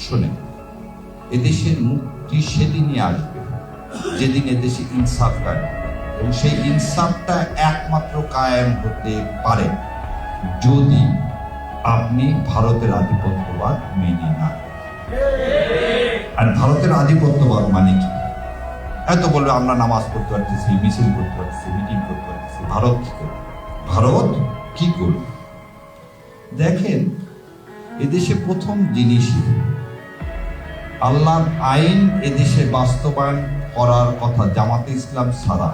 শোনেন, এদেশের মুক্তি সেদিনই আসবে যেদিন এদেশে ইনসাফ কায়েম, এবং সেই ইনসাফটা একমাত্র কায়েম হতে পারে যদি আপনি ভারতের আধিপত্যবাদ মেনে না। আর ভারতের আধিপত্যবাদ মানে কি? এত বলবে আমরা নামাজ পড়তে পারতেছি, মিছিল করতে পারতেছি, মিটিং করতে পারতেছি, ভারত কি করবে? ভারত কি করবে? দেখেন, এদেশে প্রথম জিনিসই আল্লাহর আইন এদেশে বাস্তবায়ন করার কথা জামাতে ইসলাম ছাড়া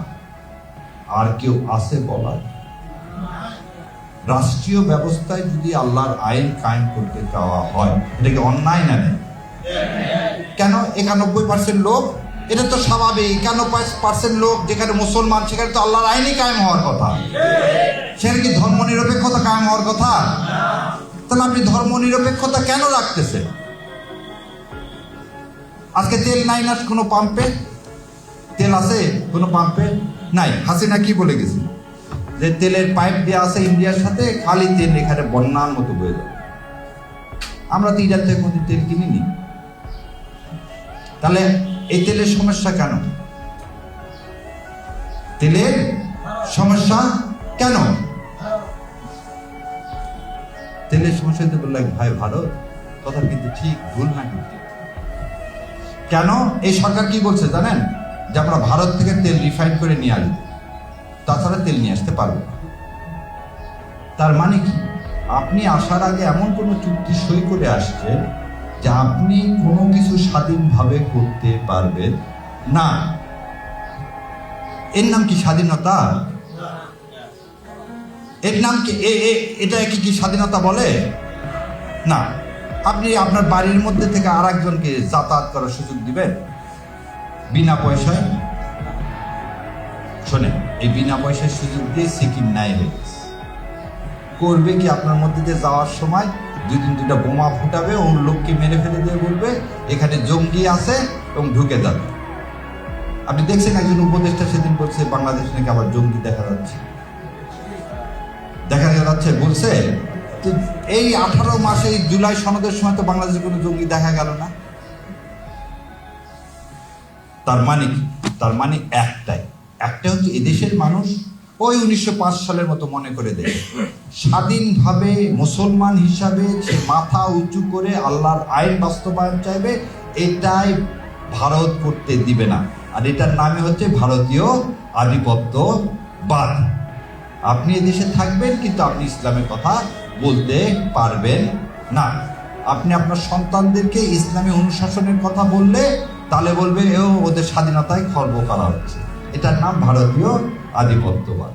আর কেউ আছে বলার? রাষ্ট্রীয় ব্যবস্থায় যদি আল্লাহর আইন কায়েম করতে চাওয়া হয়, এটা কি অন্যায় না? কেন 91% লোক? এটা তো স্বাভাবিক। 91% লোক যেখানে মুসলমান, সেখানে তো আল্লাহর আইনই কায়েম হওয়ার কথা। সেখানে কি ধর্ম নিরপেক্ষতা কায়েম হওয়ার কথা? তাহলে আপনি ধর্ম নিরপেক্ষতা কেন রাখতেছেন? আজকে তেল নাই না কোনো পাম্পে? তেল আছে কোনো পাম্পে? নাই। হাসিনা কি বলে গেছে? যে তেলের পাইপ দেওয়া আছে ইন্ডিয়ার সাথে, খালি তেল এখানে বন্যার মতো বয়ে যাবে। আমরা তো ইরান থেকে কোনো তেল কিনিনি। তাহলে এই তেলের সমস্যা কেন? তেলের সমস্যা কেন? তেলের সমস্যা হতে বললে ভাই ভারত, কথা কিন্তু ঠিক, ভুল না কিন্তু। কেন? এই সরকার কি বলছে জানেন? যে আমরা ভারত থেকে তেল রিফাইন করে নিয়ে আসবো, তাছাড়া তেল নিয়ে আসতে পারবো না। তার মানে কি? আপনি আসার আগে এমন কোনো চুক্তি সই করে আসছেন যে আপনি কোনো কিছু স্বাধীনভাবে করতে পারবেন না। এর নাম কি স্বাধীনতা? এর নাম কি এটা কি স্বাধীনতা বলে? না। আপনি আপনার বাড়ির মধ্যে থেকে আর একজনকে যাতায়াত করার সুযোগ দিবেন বিনা পয়সায়? শোনেন, এই বিনা পয়সার সুযোগ দিয়ে সিকিম নাই হয়ে গেছে। করবে কি? আপনার মধ্যে দিয়ে যাওয়ার সময় দুটা বোমা ফুটাবে, ওর লোককে মেরে ফেলে দিয়ে বলবে এখানে জঙ্গি আছে এবং ঢুকে যাবে। আপনি দেখছেন একজন উপদেষ্টা সেদিন বলছে বাংলাদেশ নাকি আবার জঙ্গি দেখা যাচ্ছে বলছে। এই 18 মাসে জুলাই সনদের সময় তো বাংলাদেশে কোনো জঙ্গি দেখা গেল না। তার মানে কি? তার মানে একটাই হচ্ছে এদেশের মানুষ ওই 1905 সালের মতো মনে করে দেয় স্বাধীনভাবে মুসলমান হিসাবে সে মাথা উঁচু করে আল্লাহর আইন বাস্তবায়ন চাইবে। এটাই ভারত করতে দিবে না। আর এটার নামে হচ্ছে ভারতীয় আধিপত্যবাদ। আপনি এদেশে থাকবেন, কিন্তু আপনি ইসলামের কথা বলতে পারবেন না। আপনি আপনার সন্তানদেরকে ইসলামী অনুশাসনের কথা বললে তাহলে বলবে ওদের স্বাধীনতায় খর্ব করা হচ্ছে। এটার নাম ভারতীয় আধিপত্যবাদ।